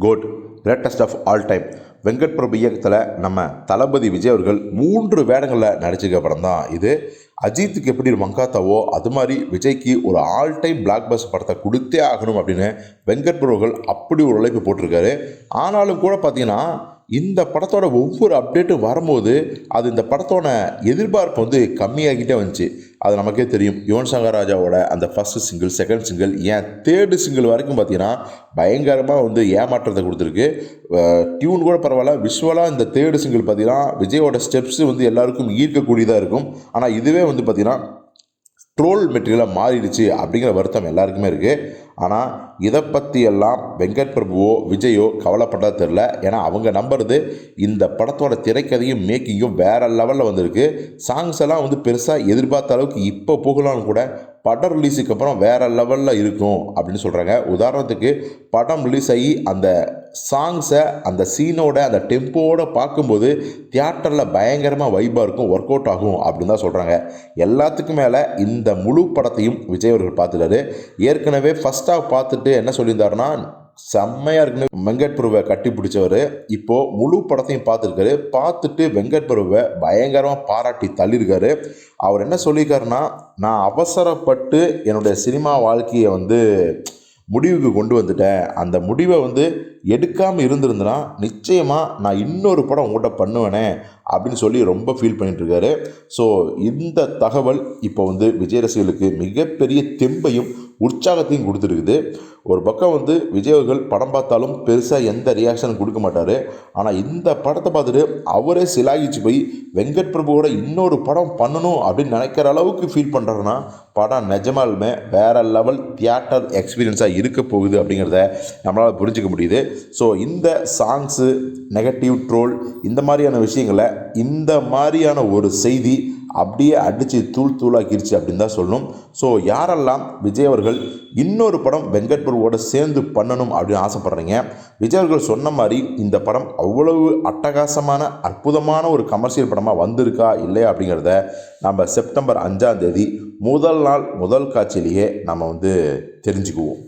Code, greatest of all time. Venkat Prabhu இயக்கத்தில் நம்ம தளபதி விஜய் அவர்கள் 3 வேடங்களில் நடிச்சிருக்க படம் தான் இது. அஜித்துக்கு எப்படி ஒரு மங்காத்தாவோ அது மாதிரி விஜய்க்கு ஒரு ஆல் டைம் பிளாக் பஸ்டர் படத்தை கொடுத்தே ஆகணும் அப்படின்னு வெங்கட் பிரபு அவர்கள் அப்படி ஒரு உழைப்பு போட்டிருக்காரு. ஆனாலும் கூட பார்த்தீங்கன்னா இந்த படத்தோட ஒவ்வொரு அப்டேட்டும் வரும்போது அது இந்த படத்தோட எதிர்பார்ப்பு வந்து கம்மியாகிட்டே வந்துச்சு. அது நமக்கே தெரியும். யுவன் சங்கர் ராஜாவோட அந்த ஃபஸ்ட்டு சிங்கிள், செகண்ட் சிங்கிள், ஏன் தேர்டு சிங்கிள் வரைக்கும் பார்த்தீங்கன்னா பயங்கரமாக வந்து ஏமாற்றத்தை கொடுத்துருக்கு. டியூன் கூட பரவாயில்ல, விஷுவலாக இந்த தேர்டு சிங்கிள் பார்த்தீங்கன்னா விஜயோட ஸ்டெப்ஸு வந்து எல்லாருக்கும் ஈர்க்கக்கூடியதாக இருக்கும். ஆனால் இதுவே வந்து பார்த்தீங்கன்னா ட்ரோல் மெட்டீரியலாக மாறிடுச்சு அப்படிங்கிற வருத்தம் எல்லாருக்குமே இருக்குது. ஆனால் இதை பற்றியெல்லாம் வெங்கட் பிரபுவோ விஜயோ கவலைப்பட்டதா தெரில. ஏன்னா அவங்க நம்புறது இந்த படத்தோட திரைக்கதையும் மேக்கிங்கும் வேறு லெவலில் வந்திருக்கு. சாங்ஸ் எல்லாம் வந்து பெருசாக எதிர்பார்த்த அளவுக்கு இப்போ போகலான்னு கூட படம் ரிலீஸுக்கு அப்புறம் வேறு லெவலில் இருக்கும் அப்படின்னு சொல்கிறாங்க. உதாரணத்துக்கு படம் ரிலீஸ் ஆகி அந்த சாங்ஸை அந்த சீனோட அந்த டெம்போவோடு பார்க்கும்போது தியேட்டரில் பயங்கரமாக வைப்பாக இருக்கும், ஒர்க் அவுட் ஆகும் அப்படின்னு தான் சொல்கிறாங்க. எல்லாத்துக்கும் மேலே இந்த முழு படத்தையும் விஜய் அவர்கள் பார்த்துட்டாரு. ஏற்கனவே ஃபஸ்ட் ஹாஃப் பார்த்துட்டு என்ன சொல்லியிருந்தாருன்னா செம்மையாக இருக்குன்னு வெங்கட் பிரபுவை கட்டி பிடிச்சவர் இப்போது முழு படத்தையும் பார்த்துருக்காரு. பார்த்துட்டு வெங்கட் பிரபுவை பயங்கரமாக பாராட்டி தள்ளியிருக்காரு. அவர் என்ன சொல்லியிருக்காருன்னா, நான் அவசரப்பட்டு என்னுடைய சினிமா வாழ்க்கையை வந்து முடிவுக்கு கொண்டு வந்துட்டேன். அந்த முடிவை வந்து எடுக்காமல் இருந்திருந்தேன்னா நிச்சயமாக நான் இன்னொரு படம் உங்கள்கிட்ட பண்ணுவேனே அப்படின்னு சொல்லி ரொம்ப ஃபீல் பண்ணிகிட்ருக்காரு. ஸோ இந்த தகவல் இப்போ வந்து விஜய் ரசிகர்களுக்கு மிகப்பெரிய தெம்பையும் உற்சாகத்தையும் கொடுத்துருக்குது. ஒரு பக்கம் வந்து விஜய் அவர்கள் படம் பார்த்தாலும் பெருசாக எந்த ரியாக்ஷனும் கொடுக்க மாட்டார். ஆனால் இந்த படத்தை பார்த்துட்டு அவரே சிலாகிச்சு போய் வெங்கட் பிரபுவோட இன்னொரு படம் பண்ணணும் அப்படின்னு நினைக்கிற அளவுக்கு ஃபீல் பண்ணுறாருன்னா படம் நிஜமாலுமே வேறு லெவல் தியேட்டர் எக்ஸ்பீரியன்ஸாக இருக்க போகுது அப்படிங்கிறத நம்மளால் புரிஞ்சிக்க முடியுது. ஸோ இந்த சாங்ஸு, நெகட்டிவ் ட்ரோல், இந்த மாதிரியான விஷயங்களை இந்த மாதிரியான ஒரு செய்தி அப்படியே அடித்து தூளாக்கிருச்சு அப்படின்னு தான் சொல்லணும். ஸோ யாரெல்லாம் விஜய் அவர்கள் இன்னொரு படம் வெங்கட் பிரபுவோட சேர்ந்து பண்ணணும் அப்படின்னு ஆசைப்பட்றீங்க, விஜய் அவர்கள் சொன்ன மாதிரி இந்த படம் அவ்வளவு அட்டகாசமான அற்புதமான ஒரு கமர்ஷியல் படமாக வந்திருக்கா இல்லையா அப்படிங்கிறத நம்ம செப்டம்பர் 5ஆம் தேதி முதல் நாள் முதல் காட்சியிலேயே நம்ம வந்து தெரிஞ்சுக்குவோம்.